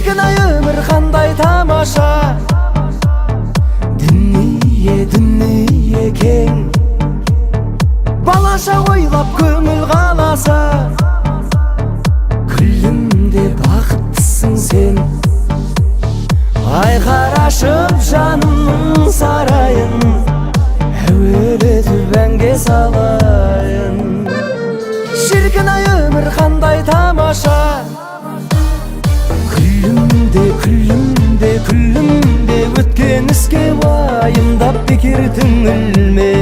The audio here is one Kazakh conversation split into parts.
Şirkin-ай өмір қандай тамаша, дүние кең, балаша ойлап көңіл қаласа, күлімде бақыттысың сен. Ай қарашып жанымның сарайын, әуелетіп әнге салайын. Шіркін-ай өмір қандай тамаша, күлімде өткен іске уайымдап бекер түңілме.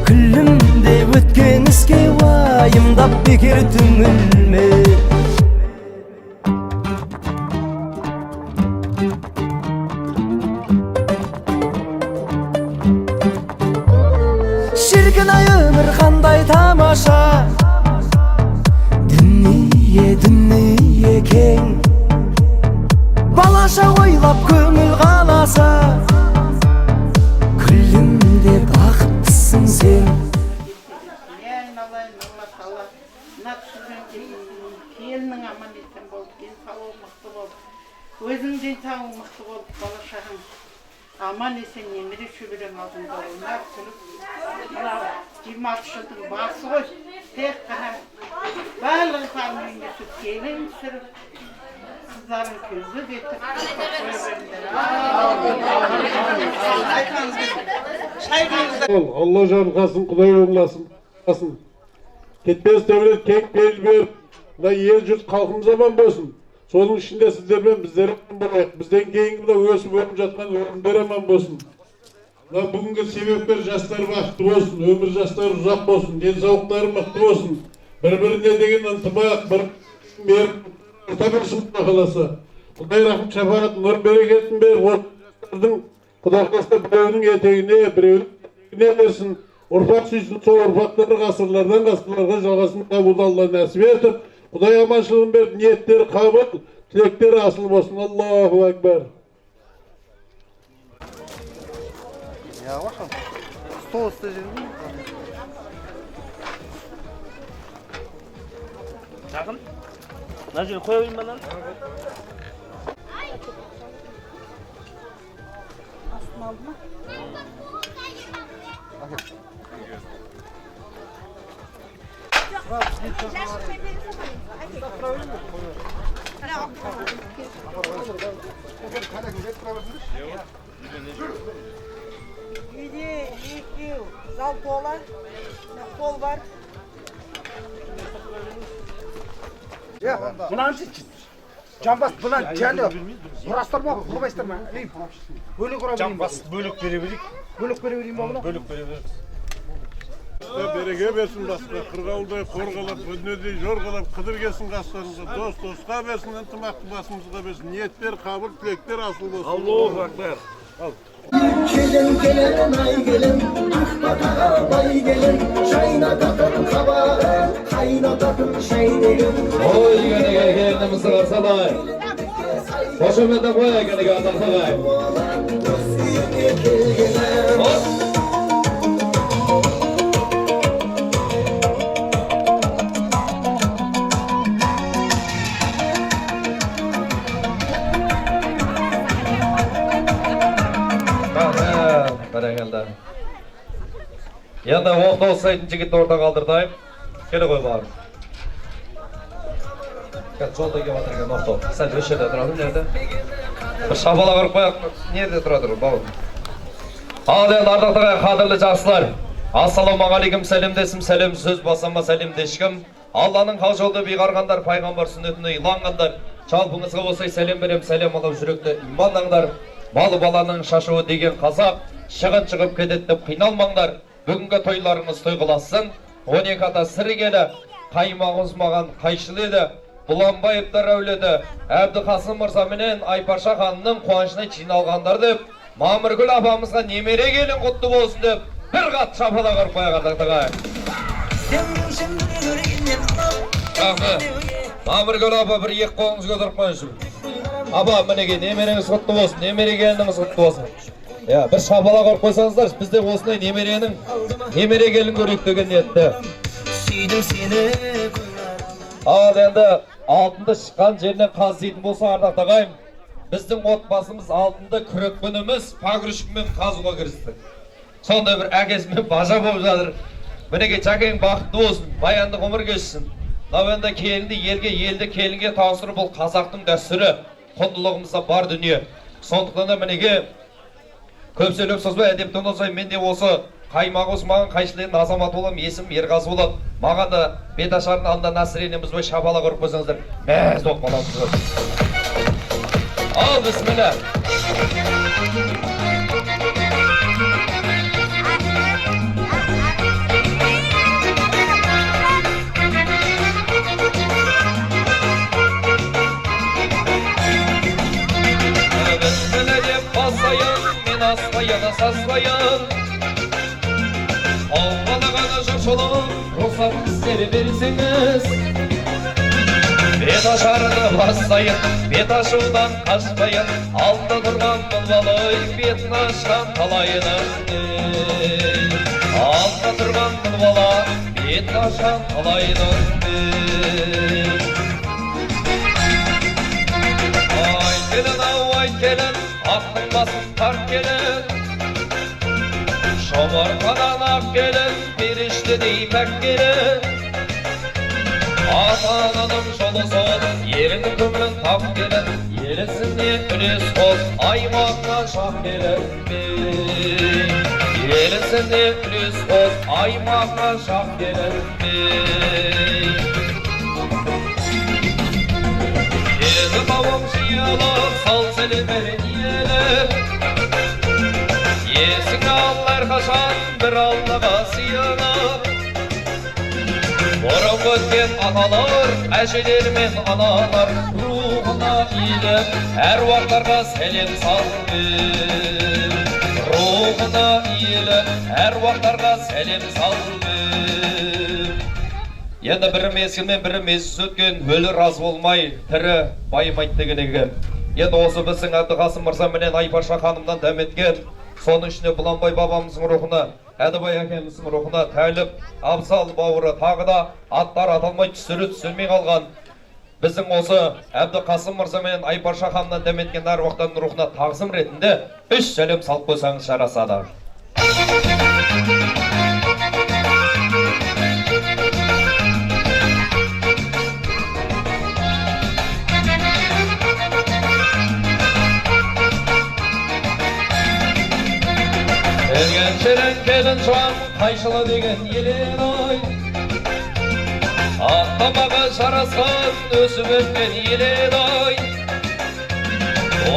Күлімде өткен іске уайымдап бекер түңілме. Шіркін-ай өмір қандай тамаша, дүние кең, балаша ойлап көңіл қаласа, күлімде бақыттысың сен. Келінің аман еттен болып, денсаулығы мықты болып, өзің денсаулығы мықты болып, балашағың аман есен немере шөберем алдында ойнап күліп, мына 26 жылдың басы ғой, тек қана барлығы қалың үйінде сүт келін сүріп, қыздарын көзі кетіп, Алла жарылғасын, Құдай оңласын. Кетпес дәулет кең пейіл беріп, мына ел жұрт халқымыз аман болсын. Соның ішінде сіздермен біздер аман болайық. Бізден кейінгі өсіп өніп жатқан өрімдер аман болсын. Бүгінгі себепкер жастар бақытты болсын, өмір жастары ұзақ болсын, денсаулықтары мықты болсын. Бір-біріне деген ынтымақ, бір орта берсін қаласа. Құдай рахым шапағат нұр берекетін беріп, орыстардың құдақаста біреуінің етегіне, біреуінің етегіне берсін. Ұрпақ сүйсін, сол ұрпақтары ғасырлардан ғасырларға жалғасын қабылды Алла нәсіп етіп, Құдай аманшылығын беріп, ниеттері қабыл, тілектері асыл болсын. Аллаху акбар. Стол üstü жерде. Жақын. Мына жерге қоя берейін ба мынаны? астын алды ма? Үйде екеу зал тола, қол бар. Мынаны сетшін. Жамбас бұнан жәлі ұрастыр ма, құрбайстыр ма? Бөлік ұра берейін. Жамбас бөлік бере берейік. Бөлік бере берейін ба бұны? Бөлік бере берейік. Береге берсін басқа, қырғауылдай қорғалап, өдінедей жорғалап, қыдыр келсін қастарыңызға, дос-досқа берсін, ынтымақты басымызға берсін, ниеттер, қабыл, тілектер асыл болсын. Аллаху акбар. Gelin ay gelin, akbata bay gelin, çayına takın kabağı, kayına takın şey deyin. Oy gene gelinimizi karsalay. Hoşumda koya gene karsalay. Енді оқты олсайдың жігітті орта қалдырдайым. Келі қой бағым. Жолда кеп атырген оқты. Сәл өшерде тұрады, нерді? Бір шабала қырып қояқ, нерде тұрады бағым? Ал енді ардақтыға қадірлі жақсылар. Ассаламағалейкум сәлемдесім, сәлем сөз басама сәлемдешкім. Алланың қал жолды биғарғандар, пайғамбар сүннетіне иланғандар. Жалпыңызға болсай сәлем берем, сәлем алау жүректі иманлаңдар. Балы баланың шашуы деген қазақ, шығын шығып кетеді деп қиналмаңдар. Бүгінгі тойларыңыз той қыласын. 12 ата сірі келі, қаймағыз маған қайшыл еді. Бұланбайыптар әулеті, Әбдіқасым мырза менен Айпарша ханының қуанышына жиналғандар деп, Мамыргүл апамызға немере келін құтты болсын деп, бір қат шапала қырып қойғандықтыға. Мамыргүл апа бір ек қолыңыз көтеріп қойыңыз. Апа, мінеге немереңіз құтты болсын, немере келініңіз құтты болсын. Bir шабала қорып қойсаңыздар, бізде осындай немере келін көрейік деген ниетті. Ал енді алтынды шыққан жерінен қаздейтін болса ардақ ағайым, біздің отбасымыз алтынды күрек күніміз погрузчикпен қазуға кірістік. Сондай бір әкесімен бажа болып жатыр. Мінеке жәкең бақытты болсын, баянды ғұмыр кешсін. Мынау енді келінді елге, елді келінге тауыстыру бұл қазақтың дәстүрі, құндылығымызда бар дүние. Сондықтан да мінеке көп сөйлеп созбай әдептен olsай, мен де осы қаймақ Осман қайшылығын азамат болам, есім Ерғазы болады. Маған да бет ашардың алдында насыренеміз бой шапала көріп қойсаңыздар, мәз доқ баламыз. Ал, бісміллә. Бісміллә деп басайын, мен асқайын, сасқайын. Алғанағаны жұршылым, рұқсат істері берсеңіз. Бет ашарыны басайын, бет ашудан қашпайын. Алда тұрған мұлбалай, бетін ашқан талайының. Алда тұрған мұлбала, бетін ашқан талайының. Ай келін, ау ай келін, аттың басын тарт келін. Шомарқадан ақ келін, періштедей пәк келін. Ата-ананың жолы сол, ерінің көңілін тап келін. Елісіне үлес қос, аймағына шақ келін. Елісіне үлес қос, аймағына шақ келін. Езі тауым жиялы, сал сәлемерін елі. Есің аллар қашан бір аллаға сиынып. Бұрын өткен аталар, әжелер мен аналар рухына иіліп, әруақтарға сәлем салды. Рухына иіліп, әруақтарға сәлем салды. Енді бірі мезгілмен бірі мезгіз өткен, өлі раз болмай, тірі байымайды деген екен. Енді осы біздің Әбдіқасым мырза менен Айпарша ханымдан дәметкен, соның ішіне Бұланбай бабамыздың рухына, Әдібай әкеміздің рухына тәліп, Абзал бауыры тағы да аттар аталмай түсірі түсірмей қалған біздің осы Әбдіқасым мырза мен Айпарша ханымдан дәметкен әруақтардың рухына тағзым ретінде 3 сәлем салып қойсаңыз жарасады. Келген келін жуан қайшылы деген елен ой. Аттамаға жарасқан өсіп өткен елен ой.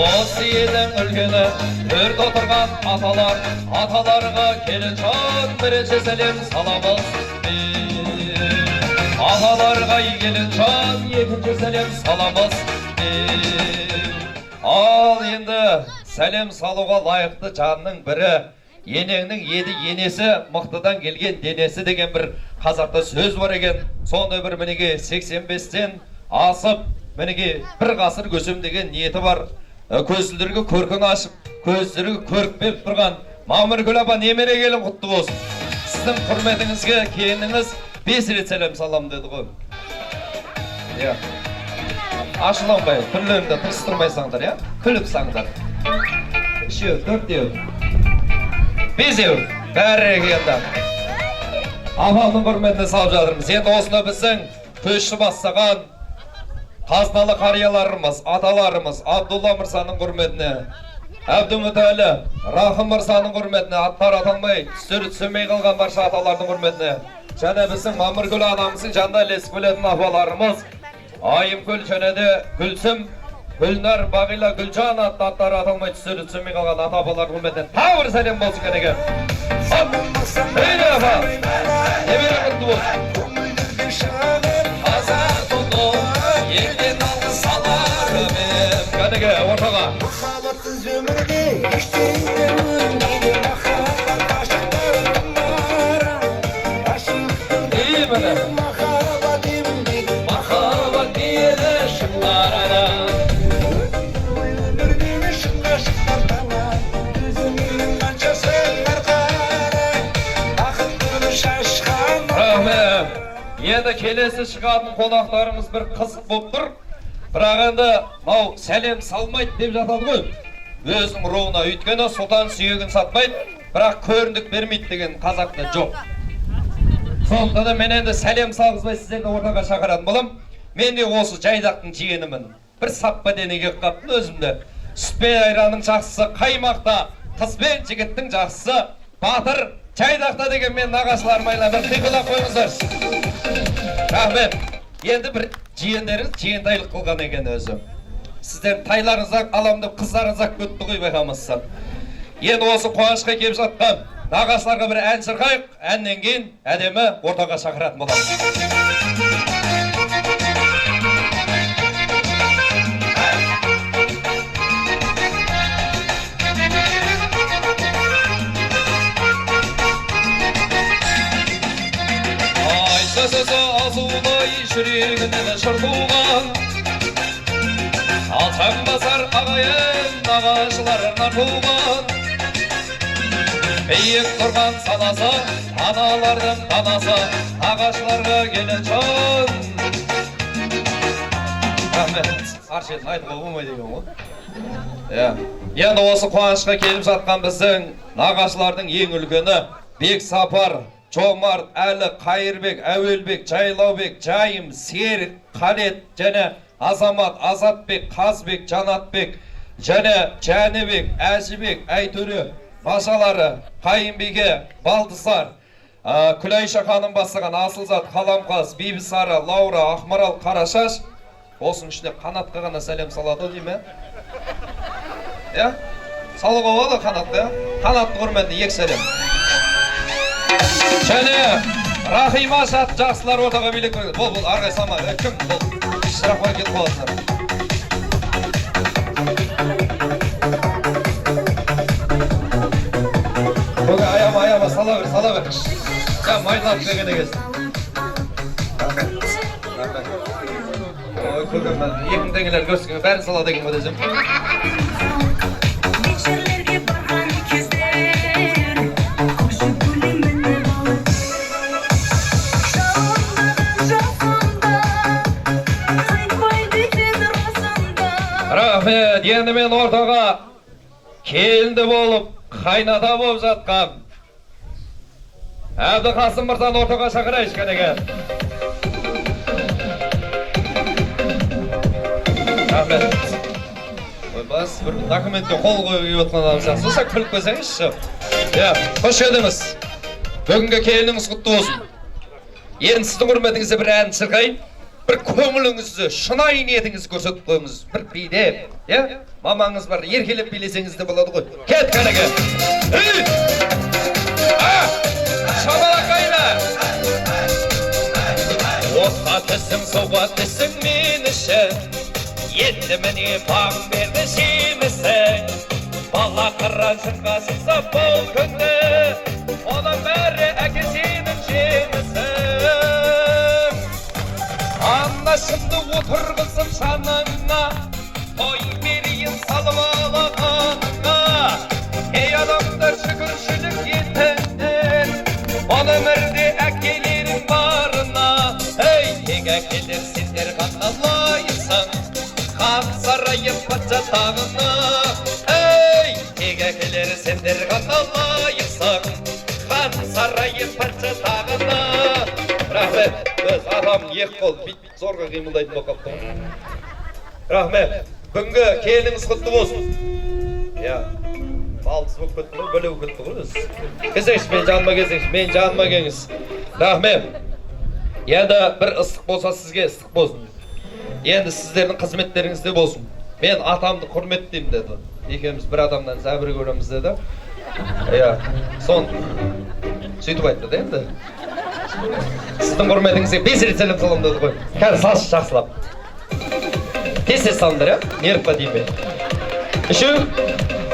Осы елдің үлгені төрт отырған аталар, аталарға келін жуан бірінші сәлем саламыз. Аталарға келін жуан екінші сәлем саламыз. Ал енді сәлем салуға лайықты жанның бірі енеңнің еді енесі мықтыдан келген денесі деген бір қазақта сөз бар екен. Сондай бір мінеге 85-тен асып, мінеге бір ғасыр көсем деген ниеті бар. Көзілдерге көркін ашып, көздерге көрік беріп тұрған Мамыргүл апа немере келін құтты болсын. Сіздің құрметіңізге келініңіз 5 рет сәлем салам деді ғой. Ашыланбай, түрлерінде тырыстырмайсаңдар, күліп саңдар. 3, 4, 5 бәрі келді. Апамның құрметіне салып жатырмыз. Енді осында біздің көші бастаған қазыналы қарияларымыз, аталарымыз Абдулла мырзаның құрметіне, Әбдімүтәлі Рахым мырзаның құрметіне, аттар аталмай, түсірі түсірмей қалған барша аталардың құрметіне, және біздің Мамыргүл анамыздың жанында ілесіп келетін апаларымыз Айымгүл және де Гүлсім, Гүлнар, Бағила, Гүлжан атты аттары аталмай түсірі түсірмей қалған ата апалардың құрметіне тағы бір сәлем болсын кенеге. Бейлі апа, немері құтты болсын. Азар тұлды, елден алғы саларымен. Кәнеге, ортаға. Махаббатсыз өмірде ештеңе өрмейді. Махаббат ашықтардың бара. Ашықтың махаббат емдейді. Махаббат дейді шыңларына. Өмірдегі шыңға шыққан талай. Өзіңнің қаншасы арқара. Ақыттың шашқан. Рахмет. Енді келесі шығатын қонақтарымыз бір қызық болып тұр. Бірақ енді мынау сәлем салмайды деп жатады ғой. Өзінің руына өйткені сұлтан сүйегін сатпайды, бірақ көріндік бермейді деген қазақта жоқ. Сондықтан да мен енді сәлем салғызбай сіздерді ортаға шақыратын болам. Мен де осы жайдақтың жиенімін. Бір саппа денеге қаптым өзімді. Сүт пен айранның жақсысы қаймақта, қыз бен жігіттің жақсысы батыр жайдақта деген мен нағашыларыма бір қиқылап қойыңыздар. Рахмет. Енді бір жиендеріңіз жиентайлық қылған екен өзі. Сіздер тайларыңызақ аламды қыздарыңызақ көтті ғой байқамасыздар. Енді осы қуанышқа келіп жатқан нағашыларға бір ән шырқайық, әннен кейін әдемі ортаға шақыратын боламыз. Азулай жүрегінен шыр туған алшаң басар ағайын нағашыларына туған биік тұрған санасы аналардың данасы нағашыларға келін жан. Рахмет. Аршетін айтуға болмайды екен ғой. Енді осы қуанышқа келіп жатқан біздің нағашылардың ең үлкені Бек Сапар, Жомарт, Әлі, Қайырбек, Әуелбек, Жайлаубек, Жайым, Серік, Қалет, және Азамат, Азатбек, Қазбек, Жанатбек, және Жәнібек, Әжібек, Әйтөре, Башалары, Қайынбеке, Балдысар, Күлайша ханым бастаған Асылзат, Қаламқас, Бибісары, Лаура, Ақмарал, Қарашаш. Осының ішінде қанатқа ғана сәлем салады дейме? Салуға болады қанатты, қанатты құрметті екі сәлем. Және Рахима шат жақсылар ортаға билік көрген. Бұл арғай сама, кім бұл? Шырақпай кетіп қаласынар. Көге аяма, сала бір. Майлап бергені келсін. Көге мен екін деңгелер көрсіген бәрін сала деген көдесім. Рахмет, енді мен ортаға келінді болып, қайнада болып жатқан Әбдіқасым мырзаны ортаға шақырайық кәдеге. Рахмет. Ойбас, бір документке қол қойып отқан адам сияқты. Соса күліп көзіңізші. Қош келдіңіз. Бүгінгі келініңіз құтты болсын. Енді сіздің құрметіңізде бір ән шырқайын. Bir көңіліңізді, шынайы ниетіңізді көрсетіп қойыңыз. Bir биде, мамаңыз бар, еркелеп билесеңіз де болады ғой. Кет кәнеге. Шабалақайла. Отқа түсің, суға түсің мен үшін. Енді міне бағым берді жемісің. Бала қыран шынға шықса бұл күнді. Оның бәрі әке сенің жемісің. Анашымды отырғызып жаныңа, той берейін салып алағаныңа. Ей адамдар шүкіршілік етіңдер, ол өмірде әкелерің барына. Ей, тек әкелер сендер ғана лайықсың, хан сарайып патша тағына. Ей, тек әкелер сендер ғана лайықсың, хан сарайып патша тағына. Рахмет, біз адам ек қол бит зорға қимылдайтын болып қапты. Рахмет, бүгінгі келініңіз құтты болсын. Балдыз болып кетті ғой, бөлеу кетті ғой біз. Кезеңіз, мен жаныма келіңіз. Рахмет, енді бір ыстық болса сізге ыстық болсын. Енді сіздердің қызметтеріңізде болсын. Мен атамды құрметтеймін деді. Екеуміз бір адамнан зәбір көреміз деді. Сон сөйтіп айтты да енді. Сіздің құрметіңізге 5 рет сәлем салам деді ғой. Кәді салшы жақсылап. Тез салыңдар, нервқа деймін. 3,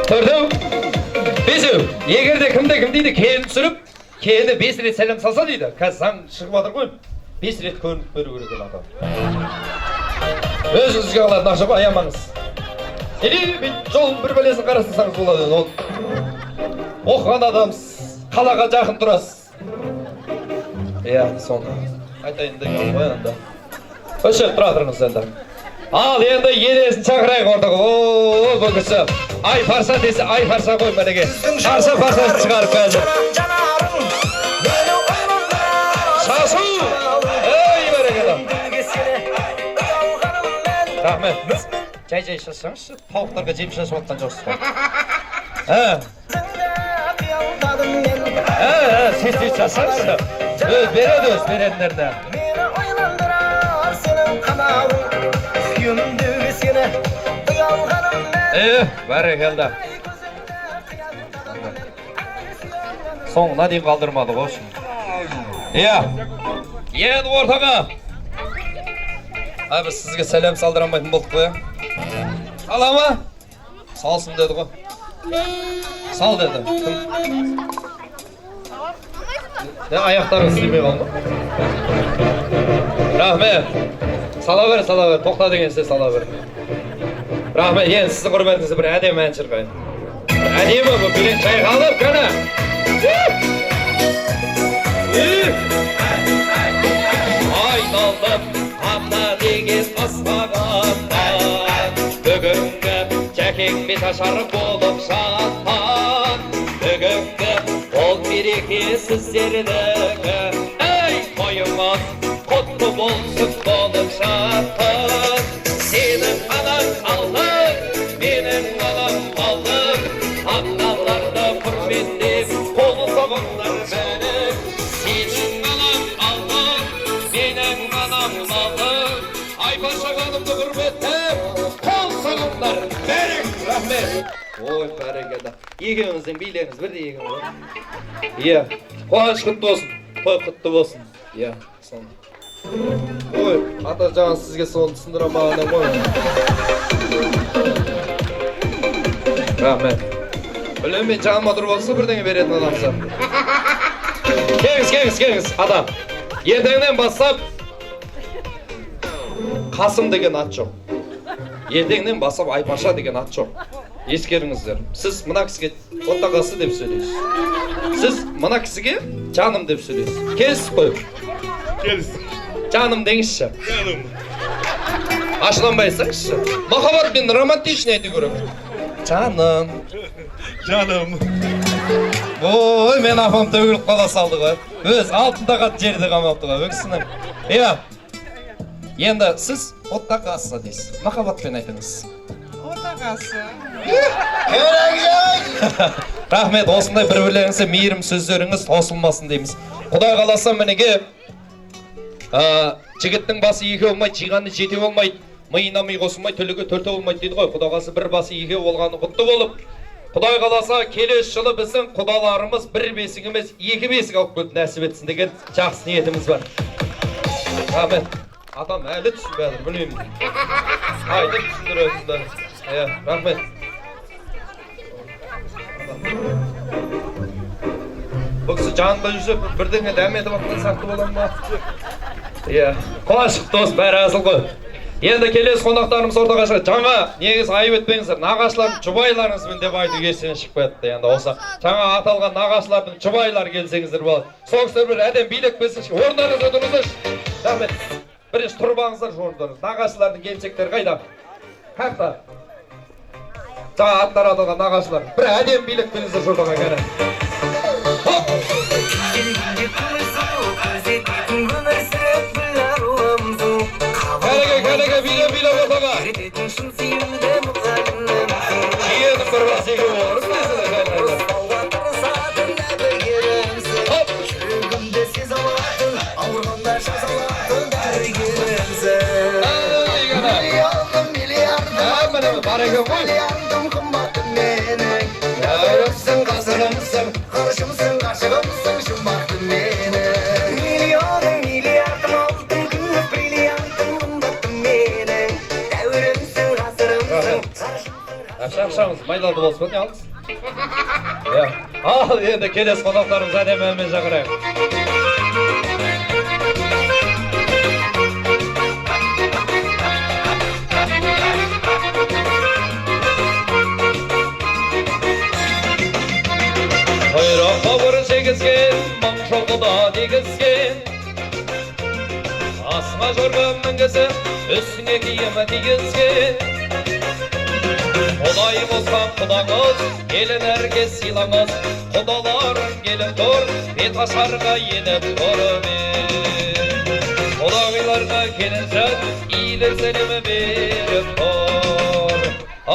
4, 5. Егерде кімде дейді келін түсіріп, келіні 5 рет сәлем салса дейді. Кәді заң шығып атыр ғой. 5 рет көрініп көру керек адам. Өзіңізге қалатын ақша ба, аямаңыз. Мен жолын бір бәлесін қарастырсаңыз болады. Оқыған адамсыз, қалаға жақын тұрасыз. Сонда. Айтайын деген ғой енді. Өшіп тұра тұрыңыз енді. Ал енді енесін шақырайық ортаға. О, бұл кісі. Ай парса десе, ай парса қой мәнеге. Парсасын шығарып қазір. Шашу! Ей, мәнеге. Рахмет. Жай шашсаңызшы, тауықтарға жем шашып отқан жоқсыз ғой. Сіз шашсаңызшы. Береді өз беретіндерді. Бәрекелді. Соңына дейін қалдырмады ғой. Енді ортаға. Біз сізге сәлем салдырамайтын болдық қой. Сала ма? Салсын деді ғой. Сал деді. Аяқтарың істемей қалды. Рахмет. Сала бер. Тоқта деген сіз сала бер. Рахмет. Енді сіздің құрметіңізді бір әдемі ән шырқайын. Әдемі бұл білен шайқалып қана. Айналдым ата деген асқағаннан, бүгінгі жәкең бет ашар болып жатқан, бүгінгі ол мереке сіздердікі. Ей тойыңыз құтты болсын болып жатқан, сенің анаң алтын, менің анам алтын, аналарды құрметтеп қол соғыңдар бәрі. Сенің анаң алтын, менің анам алтын, айпашағанымды құрметтеп қол соғыңдар бәрі. Рахмет. Ой, бәрекелді. Екеуіңіздің билеріңіз бірдей екен ғой. Қуаныш құтты болсын, той құтты болсын. Соны. Ой, ата жаңа сізге соны түсіндірамағаннан ғой. Рахмет. Білем мен жаныма тұрып олса бірдеңе беретін адамса. Келіңіз, адам. Ертеңнен бастап Қасым деген ат жоқ. Ертеңнен бастап Айпаша деген ат жоқ. Ескеріңіздер. Сіз мына кісіге отағасы деп сөйлейсіз. Сіз мына кісіге жаным деп сөйлейсіз. Келісіз қой. Жаным деңізші. Ашыланбайсаңызшы. Махаббатпен романтичный айту керек. Жаным. Ой, мен апам төгіліп қала салды ғой. Өз алтында қат жерді қамапты ғой. Өксінің. Енді сіз отағасы дейсіз. Махаббатпен айтыңыз. Отағасы. Рахмет, осындай бір-бірлеріңізге мейірім сөздеріңіз тосылмасын дейміз. Құдай қаласа мінеге жігіттің басы екі болмайды, жиғаны жете болмайды, миына ми қосылмай, төліге төрте болмайды дейді ғой. Құдай қаласа бір басы екі болғаны құтты болып, Құдай қаласа келесі жылы біздің құдаларымыз бір бесік емес, екі бесік алып келіп нәсіп етсін деген жақсы ниетіміз бар. Рахмет. Атам әлі түсінбеді, білмеймін. Айтып түсіндіресіңдер. Рахмет. Бұл кісі жанында жүрсе бірдеңе дәметіп атқан сақты болам ба? Құлаш құтты болсын, бәрі асыл ғой. Енді келесі қонақтарымыз ортаға шығады. Жаңа негіз айып етпеңіздер, нағашылардың жұбайларыңызбен деп айту кестен шығып кетті. Енді осы жаңа аталған нағашылардың жұбайлар келсеңіздер болады. Сол кісілер бір әдем билік берсінші, орындарыңызға тұрыңыздаршы. Рахмет. Бірінші тұрып алыңыздар орындарыңыз. Нағашылардың келіншектері қайда? Қайда? Жаңа аттар аталған нағашылар. Бір әдем билік беріңіздер жұртаға кәне. Кәлеге билеп ортаға. Жиенім бір бас екі болырыз десілер. Миллиардым қымбаттым менің, өріпсің қасырымсың, қыршымсың, қашығымсың, жұмбақтым менің. Миллиардым алтын күміс, бриллиантым қымбаттым менің, дәуірімсің, қасырымсың. Ақшамыз майдалды болсын, не алдыз? Ал енді келесі қонақтарымыз әдемі әнмен шақырайық. Құйрыққа бір жегізген, мың жылқыда дегізген, басыңа жорға мінгізіп үстіңе киімі кигізген Құдай қосқан құдаңыз келін әрге сыйлаңыз құдаларың келіп тұр бет ашарға еніп құдағиларға келінжан иіліп сәлемі беріп тұр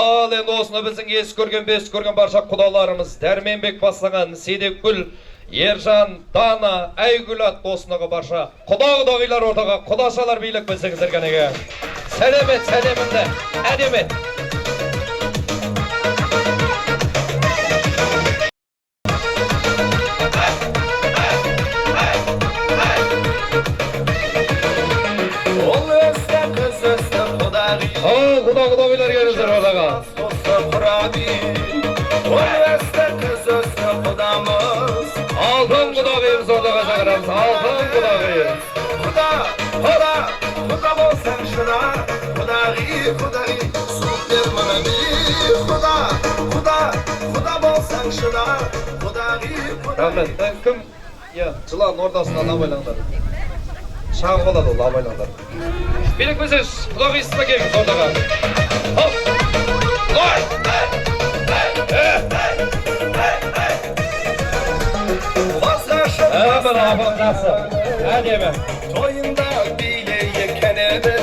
ал енді осыны біздің ес көрген бес көрген барша құдаларымыз Дәрменбек бастаған Седекгүл Ержан, Дана, Айгүл атты осындағы барша құда-құдағилар ортаға құдашалар билік білсеңіздер кәнеге. Сәлемет, сәлемімді, әдемет. Ол өсті қыз өсті құдағи Құда-құдағилар келіңіздер ортаға. Ол өсті қыз өсті құдамыз Алтын құдағиымыз ортаға шақырамыз. Алтын құдағиым. Құда болсаң шыдар Құдағи супер мұнами Құда болсаң шыдар Құдағи Рахмет, кім? Жылан ортасынан абайлаңдар. Шағы болады ол абайлаңдар. Билік бізіш, құдағисына келіңіз ортаға. Хоп! Лой! Әмін апын қасы, әдемі. Тойында билейі кәнебір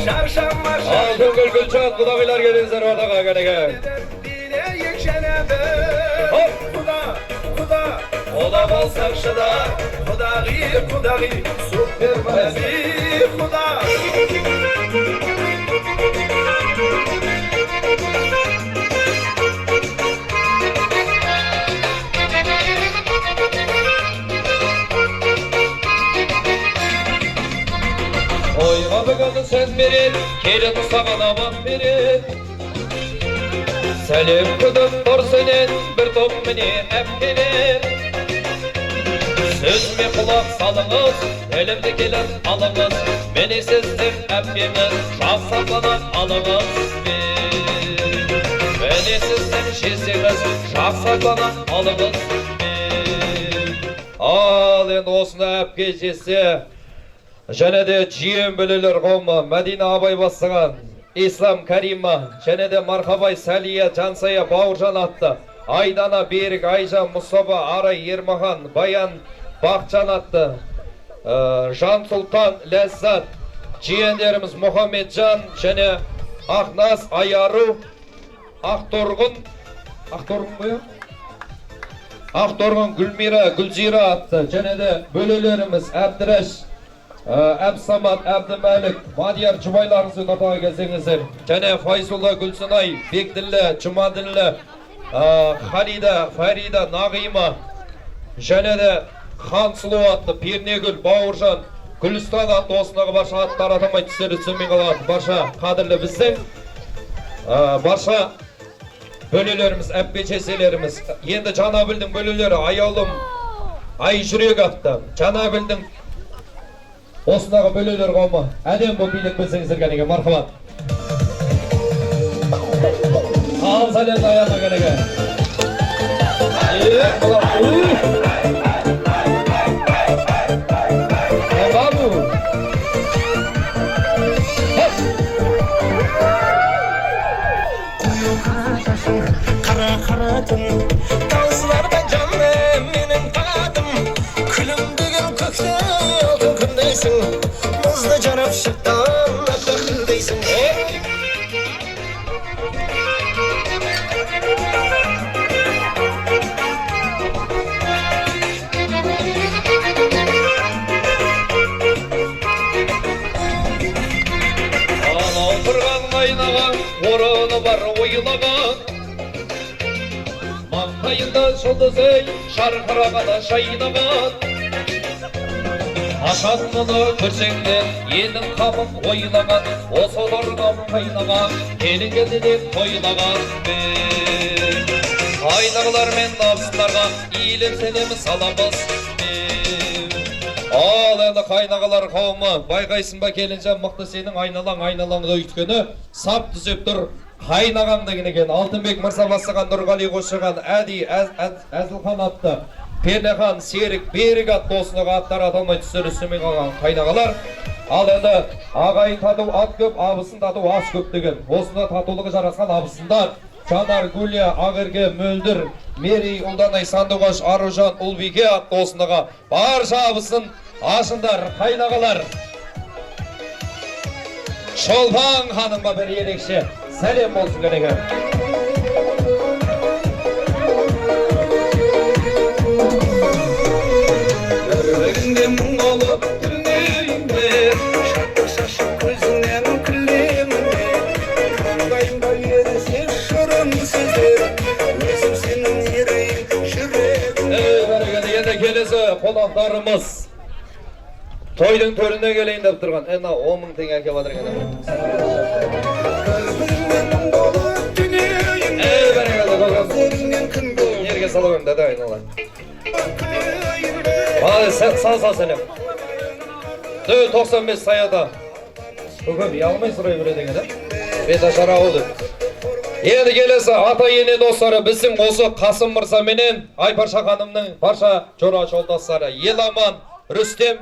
Шаршамашы Алтын гүл-гүлчат құдағилар келіңіздер ортаға кәнеге. Билейі кәнебір Құда болсаң шыдар Құдағи супер мәзи Құда Ойға бүгінгі сөз берет, келін саған аман берет. Сәлем күнім дұрсынен бір топ міне әпкелер. Сөзіме құлақ салыңыз, әлімді келін алыңыз. Мені сіздер әпкеміз, жақсақланып алыңыз. Мені сіздер жесеңіз, жақсақланып алыңыз. Ал енді осыны әпке жесе, және де жиен білілер қауымы Мәдина Абай бастаған Ислам Карима және де Мархабай Сәлия Жансая Бауыржан атты Айдана Берік Айжан Мұсаба Арай Ермахан Баян Бақчан атты Жан Сұлтан Ләззат жиендеріміз Мұхамеджан және Ақназ Аяру Ақторғын Гүлмира Гүлзира атты және де бөлелеріміз Әбдірәш Әбсамат, Әбдімәлік, Мадияр жұбайларыңызды ортаға келсеңіздер. Және Файсулла Гүлсынай, Бекділі, Жұмаділі, Халида, Фарида, Нағима, және де Хансұлу атты, Пернегүл, Бауыржан, Гүлістан атты осындағы барша аттар атамай түсері түсінмен қалады. Барша қадірлі біздің, барша бөлелеріміз, әппечеселеріміз. Енді Жанабілдің бөлелері Аяулым, Ай жүрек атты. Жанабілдің осындағы бөлелер қауымы әдем бұл билік білсеңіздер кәнеге мархабат. Ал сәлемді аяққа кәнеге. Қара түн таусыларда жаным менің тадым күлім деген көкте алтын күндейсің мұзды жарып шықтан ақылдейсің Анау тұрған айнаған орыны бар ойлаған маңқайында жұлдызы шарқырағаны жайнаған ашатыны көрсеңдер елдің қамын ойлаған осы тұрған қайнаған келінгенде де тойлаған айнағылар мен набыстарға иіліп сәлем саламыз ал енді қайнағалар қауымы байқайсың ба келінжан мықты сенің айналаңды өйткені сап түзеп тұр қайнаған деген екен. Алтынбек мырза бастаған Нұрғали қосшыған Әди Әзілхан атты Пернехан Серік Берік атты осыны аттар аталмай түсір үстімен қалған қайнағалар Ал енді ағайын тату ат көп, абысын тату ас көп деген. Осында татулығы жарасқан абысындар Жанар, Гүлия, Ақерке, Мөлдір, Мерей, Ұлданай, Сандуғаш, Аружан, Ұлбике атты осындаға барша абысын ашындар, қайнағалар. Шолпан ханымға бір ерекше сәлем болсын керек. Gözlerinde mum olup gülmeyimler Şarkı şaşıp gözünden gülmeyimler Kandayım da yersin şırın sizler Özüm senin yüreğin şirreğin Енді келесі қонақтарымыз тойдың төріне келейін деп тұрған. 10 мың теңге әкеп жатыр екен. Gözlerinde mum olup dünyayım Gözlerinden kın gül Yerге саламын деді айналайын. Сал сәлем. 95 саяда. Көкем ұялмай сұрай береді екен. Бет ашара oldu. Енді келесі ата ене достары біздің осы Қасым Мырза менен Айпарша ханымның барша жора жолдастары Еламан, Рүстем,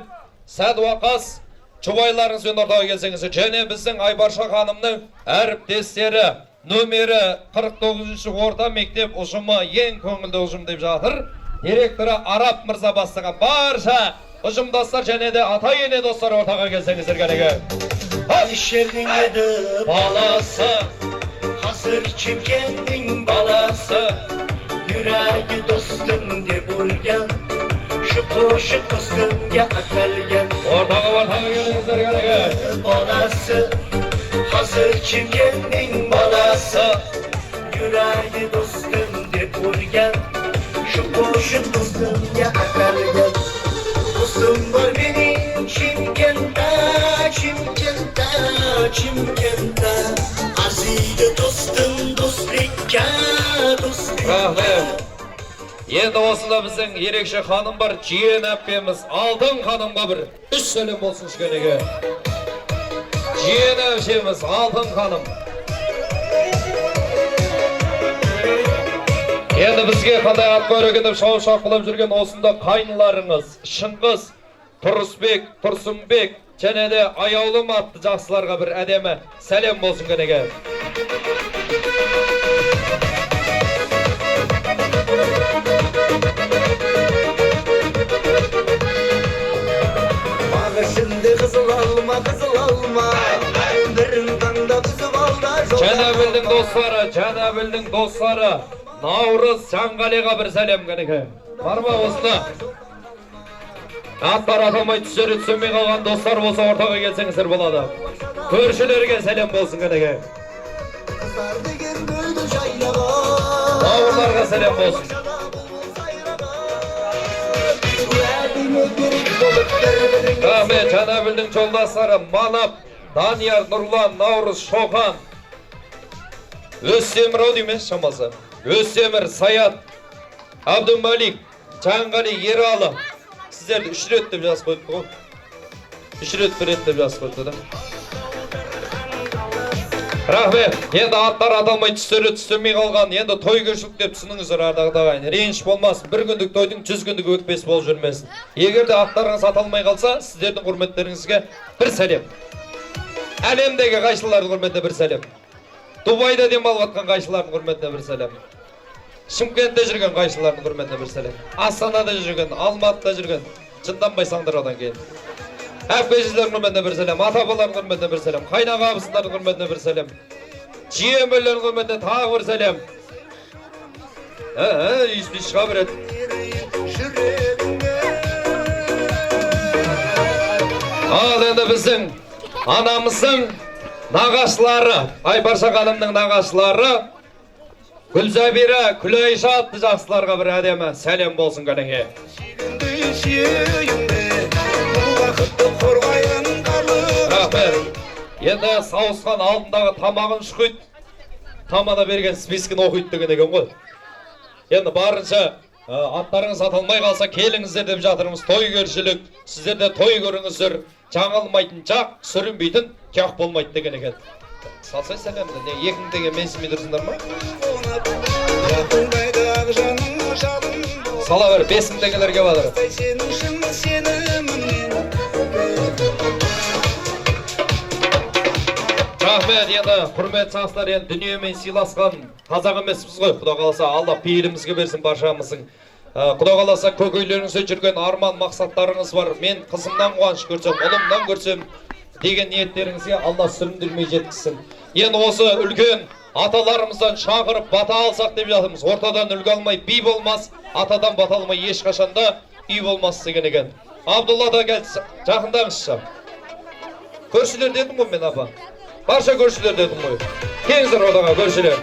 Сәдуақас, жұбайларыңыз бен ортаға келсеңіз, және біздің Айпарша ханымның әріптестері нөмері 49-ші орта мектеп ұжымы ең көңілді ұжым деп жатыр. Директоры Арап Мырза бастаған барша ұжымдастар және де ата ене достар ортаға келсеңіздер керек. Şerrin edi Баласы, Hazır çimkendin balası Yüreği dostum de bulgen Şu koşu kızgınga atalgen ортаға келсеңіздер керек. Balası Hazır çimkendin balası Yüreği dostum de bulgen Şu koşu kızgınga atalgen Dostum var benim Çimkent'te Çimkent'te Çimkent'te Aziz dostum dostlikka dostlikka Рахмет. Енді осында біздің ерекше ханым бар, жиен әпкеміз Алтын ханымға бір үш сәлем болсын кішкенеге. Жиен әпкеміз Алтын ханым. Енді бізге қандай ат көрігініп шау-шақ қылып жүрген осында қайныларыңыз Шыңғыс, Тұрысбек, Тұрсынбек және де Аяулым атты жақсыларға бір әдемі сәлем болсын кенеге. Bağışındı kızıl alma Birin tanda kızıl alda Жана білдің достары Наурыз Жанғалиға бір сәлем кенеге. Бар ма осында? Аттар аталмай түсері түсінмей қалған достар болса ортаға келсеңіздер болады. Көршілерге сәлем болсын кенеге. Наурыздарға сәлем болсын. Рахмет, жана білдің жолдастары Манап, Данияр, Нұрлан, Наурыз, Шоқан, Өстемір ау деймес шамасы. Өстемір, Саят, Абдумалик, Жанғали, Ералы. Сіздерді 3 рет деп жазып қойыпты ғой. 3 рет бір рет деп жазып қойыпты да. Рахмет, енді аттар аталмай түстері түстемей қалған, енді той көршілік деп түсініңіздер ардағыдағайын. Реніш болмасын, бір күндік тойдың 100 күндік өкпесі болып жүрмесін. Егерде аттарыңыз аталмай қалса, сіздердің құрметтеріңізге бір сәлем. Әлемдегі қайшылардың құрметіне бір сәлем. Дубайда демалып жатқан қайшылардың құрметіне бір сәлем. Шымкентте жүрген қайшылардың құрметіне бір сәлем. Астанада жүрген, Алматыда жүрген, жынданбай саңдар одан кейін. Әпкешілердің құрметіне бір сәлем, ата-бабалардың құрметіне бір сәлем, қайнаға абысындардың құрметіне бір сәлем, жиемелердің құрметіне тағы бір сәлем. Үйіспей шыға береді. Ал енді біздің анамыздың нағашылары, Айпарша ханымның нағашылары Гүлзабира, Күлайша атты жақсыларға бір әдемі сәлем болсын кәнеге. Рахмет. Енді сауысқан алдындағы тамағын шұқыйды, тамада берген спискін оқиды деген екен ғой. Енді барынша аттарыңыз аталмай қалса келіңіздер деп жатырмыз. Той көршілік, сіздерде той көріңіздер, жаңылмайтын жақ, сүрінбейтін кяқ болмайды деген екен. Салсай сәлемді, не екің деген менсімей тұрсыңдар ма? Сала бір, 5000 теңгелерге бадыр. Рахмет, енді құрметті жастар, енді дүниемен сыйласқан қазақ емеспіз ғой. Құда қаласа Алла пейілімізге берсін баршамыздың. Құда қаласа көкейлеріңізде жүрген арман мақсаттарыңыз бар. Мен қызымнан қуаныш көрсем, ұлымнан көрсем деген ниеттеріңізге Алла сүріндірмей жеткізсін. Енді осы үлкен аталарымыздан шақырып бата алсақ деп жатырмыз. Ортадан үлгі алмай би болмас, атадан бата алмай ешқашанда үй болмас деген екен. Абдулла да келді, жақындаңызшы. Көршілер дедім ғой мен, апа. Барша көршілер дедім ғой. Келіңіздер одаға, көршілер.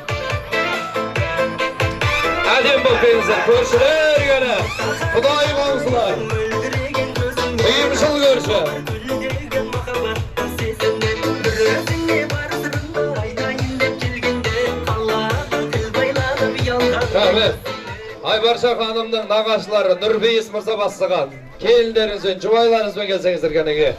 Әдем бол келіңіздер, көршілер келі. Құдай қонсылар. Үйімшіл көрші. Рахмет. Айбарша ханымның нағашылары Нұрбейіс мырза бастаған. Келіндеріңізбен, жұбайларыңызбен келсеңіздер кәнеге.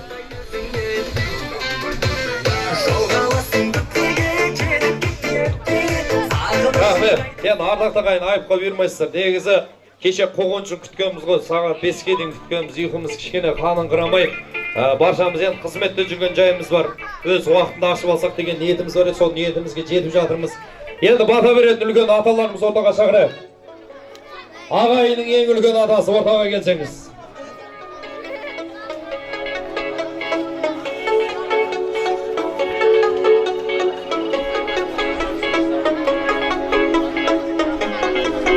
Рахмет. Енді ардақтан қайын айыпқа бермайсыздар. Негізі кеше қоғыншын күткеніміз ғой, сағат 5-ке дейін күткеніміз, ұйқымыз кішкене қанын қырамай. Баршамыз енді қызметте жүрген жайымыз бар. Өз уақытында ашып алсақ деген ниетіміз бар, сол ниетімізге жетіп жатырмыз. Енді бата беретін үлкен аталарымыз ортаға шақырайық. Ағайының ең үлкен атасы ортаға келсеңіз.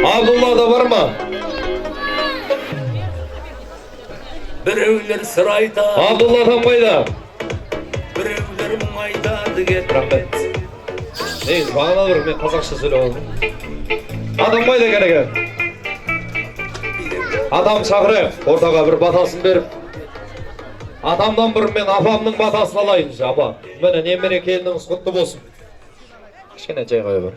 Абдулла да бар ма? Біреулер сыр айтады, Абдулладан қайда? біреулер мұң айтады кет. Рахмет. Негіз бағана бір мен қазақша сөйлеп алдым. Адам қайда кереге? Адам шақырайық, ортаға бір батасын беріп. Атамдан бір мен апамның батасын алайын. Апа, мені немере келініңіз құтты болсын. Кішкене жай қойы бар.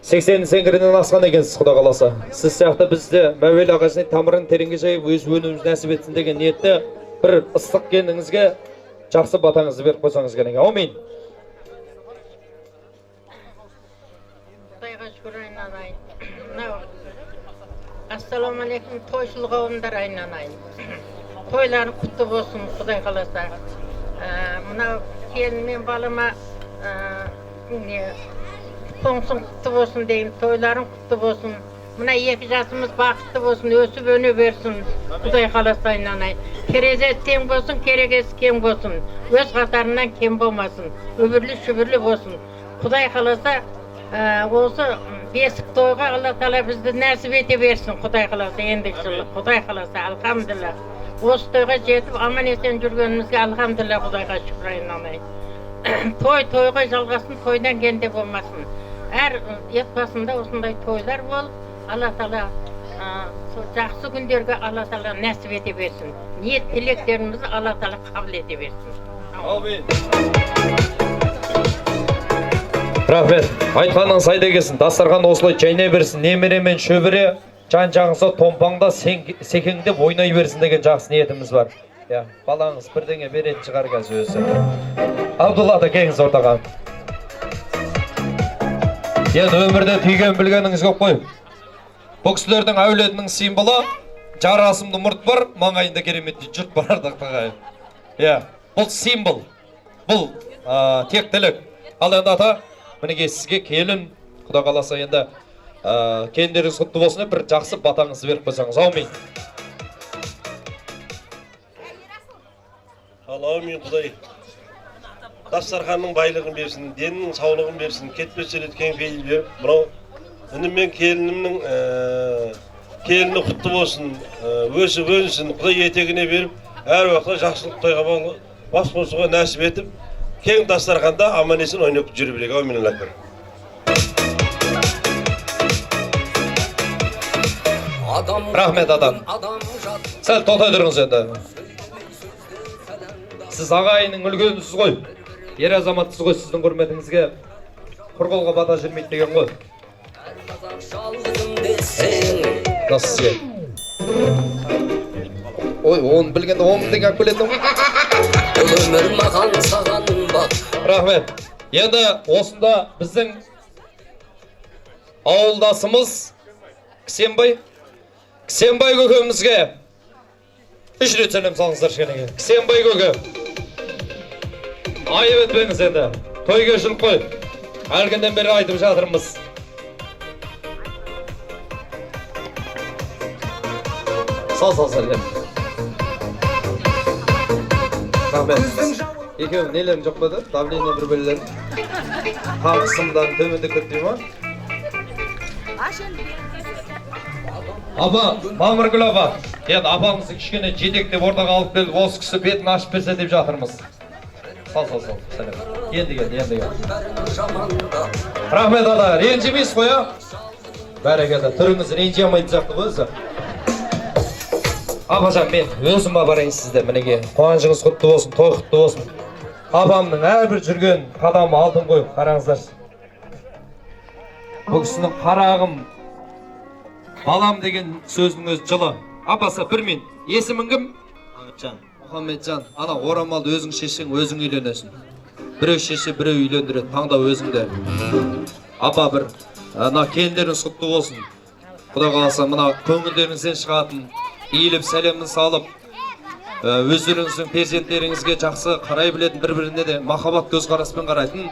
80 сеңгірінен асқан екенсіз, Құда қаласа. Сіз сияқты бізді Мәуел ағасының тамырын тереңге жайып, өз өніміз нәсіп етсін деген ниетті бір ыстық келініңізге жақсы батаңызды беріп қойсаңыз керек. Аумин. Құдайға шүкір айналайын. Ассаламалейкум, тойшыл қауымдар айналайын. Тойларың құтты болсын, Құдай қаласа. Мынау келінмен балыма қоңсын құтты болсын деймін, тойларың құтты болсын. Мына екі жасымыз бақытты болсын, өсіп өне берсін, Құдай қаласа айналайын. Керезет тең болсын, керегесі кең болсын, өз қатарынан кем болмасын, өбірлі шүбірлі болсын. Құдай қаласа осы бесік тойға Алла Тағала бізді нәсіп ете берсін, Құдай қаласа ендігі жылы, Құдай қаласа, алхамдулилла. Осы тойға жетіп аман есен жүргенімізге алхамдулилла, Құдайға шүкір айналайын. Тойға жалғасын, тойдан кенде болмасын. Әр етбасында осындай тойлар болып, Алла Тағала жақсы күндерге Алла Тағала нәсіп ете берсін. Ниет тілектерімізді Алла Тағала қабыл ете берсін. Аумин. Рахмет. Айтқанның сайда келсін. Дастархан осылай жайнай берсін. Немере мен шөбіре жан жағыңса томпаңда секеңдеп ойнай берсін деген жақсы ниетіміз бар. Балаңыз бірдеңе беретін шығар қазір өзі. Абдулла да келіңіз ортаға. Енді өмірде түйген білгеніңіз көп қой. Бұл кісілердің әулетінің символы жарасымды мұрт бар, маңайында кереметті жұрт бар ардақтағы. Бұл символ, бұл тектілік. Ал енді ата, мінеге сізге келін, Құда қаласа енді келіндеріңіз құтты болсын, бір жақсы батаңызды беріп қойсаңыз. Аумин. Аумин, Құдай. Дастарханның байлығын берсін, денінің саулығын берсін, кетпес кең пейіл беріп, мынау ініммен келінімнің келіні құтты болсын, өсіп өнсін, Құдай етегіне беріп, әр уақытта жақсылық тойға бас қосуға нәсіп етіп, кең дастарханда аман есен ойнап жүре білейік. Аумин Аллахым. Рахмет адам. Сәл тоқтай тұрыңыз енді. Сіз ағайының үлгенісіз ғой. Ер азаматсыз ғой, сіздің құрметіңізге құрғолға бата жүрмейді деген ғой. Насыз сізге? Ой, оны білгенде 10 мың әк білетін Рахмет. Енді осында біздің ауылдасымыз Кісенбай көкемізге 3 рет сәлем салыңыздар шекенеге. Кісенбай көке. Айып етпеңіз енді. той кешілік қой. Әлгінден бері айтып жатырмыз. Сал. Рахмет. Екеуің нелерің жоқ па да? Давление бір белгілерің? Қан қысымдан төмендік кетпей ма? Апа, Мамыргүл апа. Енді апамызды кішкене жетектеп ортаға алып келіп, осы кісі бетін ашып берсе деп жатырмыз. Сал. Сәлем. Енді кел. Рахмет ата, ренжімейсіз ғой, а? Бәрекелді, түріңіз ренжи алмайтын сияқты ғой өзі. Апажан, мен өзім барайын сізде, мінеге. Қуанышыңыз құтты болсын, той құтты болсын. Апамның әрбір жүрген қадамы алтын ғой, қараңыздар. Бұл кісінің қарағым, балам деген сөздің өзі жылы. Апасы, бір мен, есімің кім? Мұхаммеджан. Ана орамалды өзің шешең, өзің үйленесің. Біреу шеше, біреу үйлендіреді, таңдау өзіңде. Апа, бір, ана келіндеріңіз құтты болсын. Құда қаласа, мына көңілдеріңізден шығатын, иіліп сәлемін салып, өздеріңіздің перзенттеріңізге жақсы қарай білетін, бір-біріне де махаббат көзқараспен қарайтын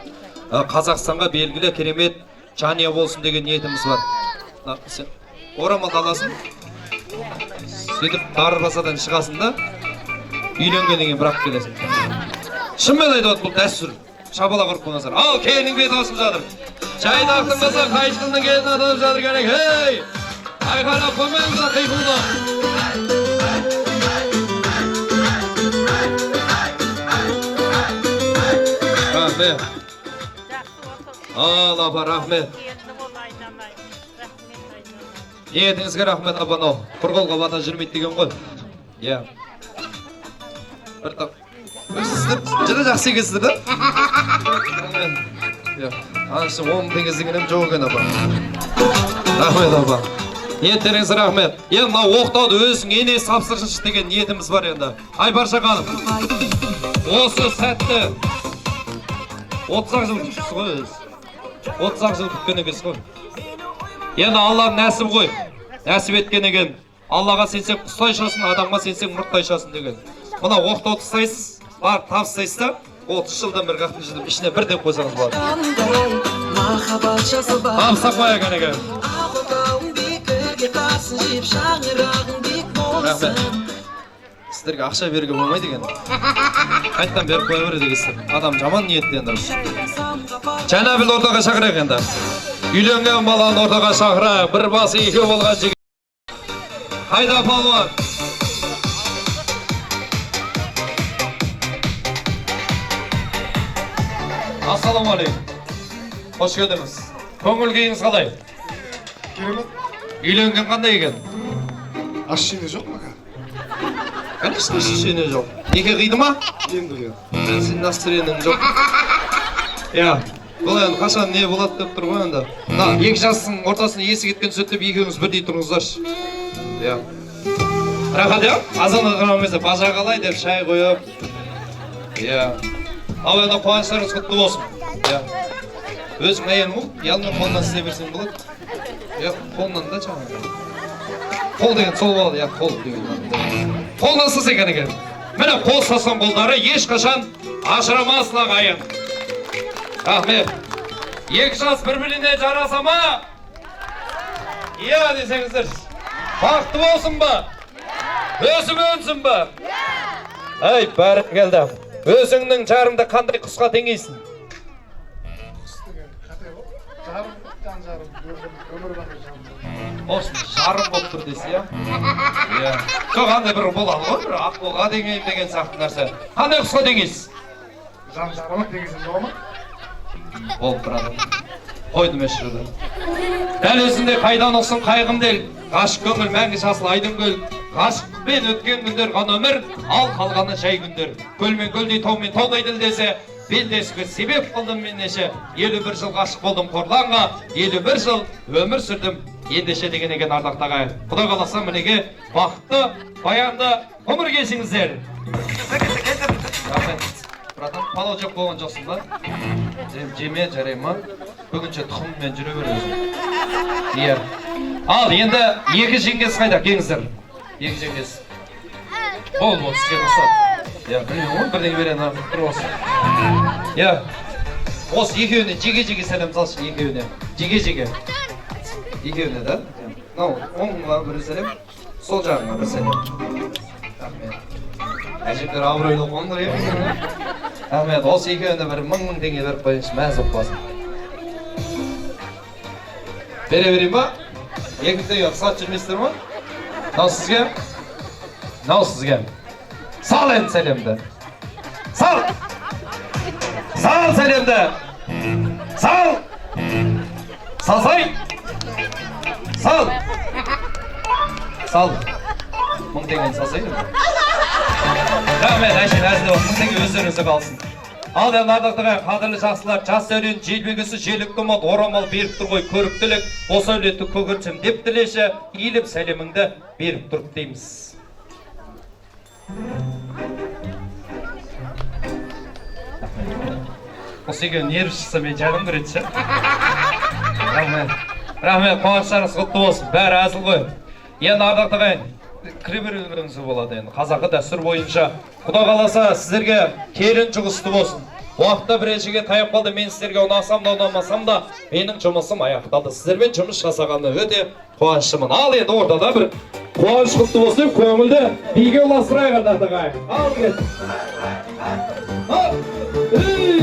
Қазақстанға белгілі керемет жанұя болсын деген ниетіміз бар. Сен орамалды аласың, сөйтіп дарбазадан шығасың да, үйленгеннен бірақ келесің. Шынымен айтып бұл дәстүр. Шабала құрып қойыңыздар. Ал, келінің беті асып жатыр. Жайдақтың қызы Қайшқылының келін атылып жатыр керек. Хей! Айқайлап қоймаңыздар қиқылды. Рахмет. Ал, апа, рахмет. Ниетіңізге рахмет, апанау. Құрғолға бата жүрмейді деген ғой. Иә. Бір тап. Сіздер жыры жақсы екенсіздер да? Анышым 10 теңіздігінім жоқ екен, апа. Рахмет, апа. Ниеттеріңіз рахмет. Енді мына оқтауды өзің ене сапсыршыншы деген ниетіміз бар енді. Айбарша ханым. Осы сәтті 30 жыл күтіпсіз ғой өз. 30 жыл күткен екенсіз ғой. Енді Алла нәсіп ғой. Нәсіп еткен екен. Аллаға сенсең құстайшасын, адамға сенсең мұрттайшасын деген. Мына оқтауды ұстайсыз, барып табыстайсыз да, 30 жылдан бір қақтың жылдың ішіне бір деп қойсаңыз болады. Табыстап қоя кәнеге. Рахмет. Сіздерге ақша беруге болмайды екен. Қайттан беріп қоя береді екенсіздер. Адам жаман ниетті енді. Жәнәбіл ортаға шақырайық енді. Үйленген баланы ортаға шақырайық. Бір басы екеу болған жігіт. Қайда палуан? Ассаламу алейкум. Қош келдіңіз. Көңіл күйіңіз қалай? Керемет. Үйленген қандай екен? Ашшене жоқ ма? Конечно, ашшене жоқ. Неке қиды ма? Енді Сен настроениең жоқ. Иә. Бұл енді қашан не болады деп тұр ғой енді. Мына екі жастың ортасына есі кеткен сөйтіп екеуіңіз бірдей тұрыңыздаршы. Иә. Рахат иә? Азан отырғанымызда бажа қалай деп шай қойып. Иә. Ал енді қуаныштарыңыз құтты болсын. Иә. Өзің әйелің ғой, ялмен қолынан істей берсең болады. Иә, қолынан да жаңағы. Қол деген сол болады, иә, қол деген. Қолынан істесе екен. Міне қол сасан қолдары ешқашан ажырамасын ағайын. Рахмет. Екі жас бір-біріне жараса ма? Иә десеңіздер. Бақытты болсын ба? Өсіп өнсін ба? Ай, бәрі келді. Өзіңнің жарыңды қандай құсқа теңейсің? Осың жарым болып тұр десе, иә? Жоқ, қандай бір болады ғой, бір ақболға теңейін деген сияқты нәрсе. Қандай құсқа теңейсіз? жарымы теңізім жоқ ма? Ол бір адам. Қойдым өшірді. Дәл өзінде қайдан ұқсын қайғым дел. Ғашық көңіл мәңгі жасыл айдын көл. Ғашықпен өткен күндер ған өмір, ал қалғаны жай күндер. Көлмен көлдей таумен таудай ділдесе, белдесуге себеп қылдым мен неше. 51 жыл ғашық болдым қорланға, 51 жыл өмір сүрдім ендеше деген екен ардақты ағайын. Құда қаласа мінеге бақытты, баянды ғұмыр кешіңіздер. Рахмет. Братан, палау жоқ болған жоқсың ба? Жеме, жарай ма? Бүгінше тұқыммен жүре бересің. Иә. Ал, енді екі жеңгесі қайда? Кеңіздер. Екі жеңгесі. Бол, сізге рұқсат. Иә, білмеймін ғой, бірдеңе берен артық тұр болсын. Иә. Осы екеуіне жеге-жеге сәлем салшы, екеуіне. Жеге-жеге. Екеуіне да? Мынау оңға бір сәлем, сол жағыңа бір сәлем. Рахмет. Әжептер абыройлы қоңдар екен. Рахмет. Осы екеуіне бір 1000 теңге беріп қойыңыз, мәз болып қалсын. Бере берейін ба? Екінші сат жүрмейсіздер ма? Мынау сізге? Мынау сізге. Сал енді сәлемді. Сал! Сал сәлемді! Сал! Салсай! Сал! Сал! 1000 теңгені салсайын. Рахмет, әшейін әзілі болып 1000 теңге өздеріңізде қалсын. Ал енді ардақтағы қадірлі жақсылар, жас сәулен желбегісі желікті ұмыт, орамал беріп тұр ғой көріктілік, осы әулетті көгіртсем деп тілеші, иіліп сәлеміңді беріп тұрып дейміз. Осы екен нерві шықса мен жағым көретші. Рахмет. Рахмет, қуаныштарыңыз құтты болсын, бәрі әзіл ғой. Енді ардақтағы кіре берулеріңіз болады енді. Қазақы дәстүр бойынша. Құда қаласа сіздерге келін жұғысты болсын. Уақытта біріншіге таяп қалды, мен сіздерге ұнасам да ұнамасам да менің жұмысым аяқталды. Сіздермен жұмыс жасағанды өте қуаныштымын. Ал енді ортада бір қуаныш құтты болсын, көңілді биге ұластырайық ардақтағы. Ал кет. Ал!